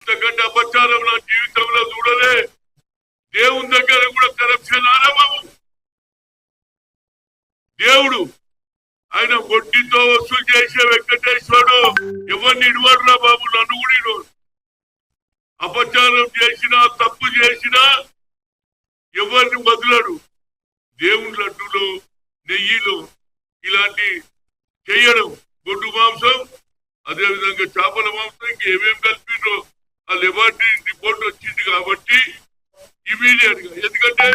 ఇంతకంటే అపచారం నా జీవితంలో చూడలే. దేవుని దగ్గర కూడా కరప్షన్ ఆరంభము. దేవుడు ఆయన వడ్డీతో వసూలు చేసే వెంకటేశ్వరుడు ఎవరిని ఇడవడురా బాబు, నన్ను కూడా ఇడవడు. అపచారం చేసినా తప్పు చేసినా ఎవరిని వదలడు. దేవుని లడ్డులో నెయ్యిలో ఇలాంటి చేయడం, గొడ్డు మాంసం, అదేవిధంగా చేపల మాంసం, ఇంకేమేం కలిపిండ్రో ఆ లెబార్టరీ రిపోర్ట్ వచ్చింది కాబట్టి ఇమీడియట్ గా, ఎందుకంటే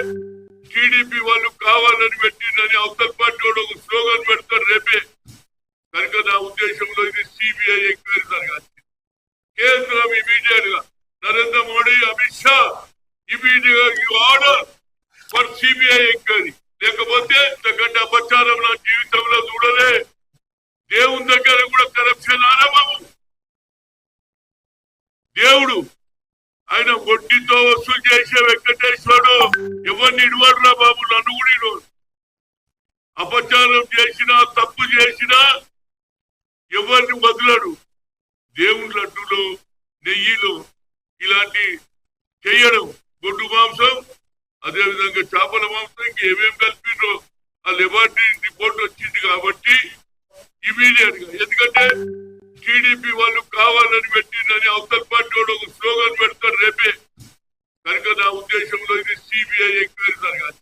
టీడీపీ వాళ్ళు కావాలని పెట్టిందని అవతల పార్టీ వాడు ఒక స్లోగన్ పెడతారు రేపే. కనుక నా ఉద్దేశంలో ఇది సిబిఐ ఎంక్వైరీ జరగాలి. కేంద్రం ఇమీడియట్ గా నరేంద్ర మోడీ, అమిత్ షా ఇమీడియట్ గా you order for CBI enquiry. లేకపోతే ఇంతకంటే అపచారం నా జీవితంలో చూడలే. దేవుని దగ్గర కూడా కరప్షన్ ఆరంభము. దేవుడు ఆయన వడ్డీతో వసూలు చేసే వెంకటేశ్వరుడు ఎవరిని ఇడవడురా బాబు, నన్ను కూడా ఇడవడు. అపచారం చేసినా తప్పు చేసినా ఎవరిని వదలడు. దేవుని లడ్డులో నెయ్యిలో ఇలాంటి చేయడం, గొడ్డు మాంసం, అదేవిధంగా చేపల మాంసం, ఇంకేమేం కలిపిండ్రో ఆ లెబార్టరీ రిపోర్ట్ వచ్చింది కాబట్టి ఇమీడియట్ గా, ఎందుకంటే టీడీపీ వాళ్ళు కావాలని పెట్టిందని అవతల పార్టీ వాడు ఒక స్లోగన్ పెడతారు రేపే. కనుక నా ఉద్దేశంలో ఇది సిబిఐ ఎంక్వైరీ జరగాలి.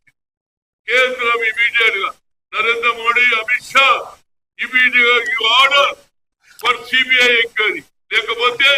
కేంద్రం ఇమీడియట్ గా నరేంద్ర మోడీ, అమిత్ షా ఇమీడియట్ గా you order for CBI enquiry. లేకపోతే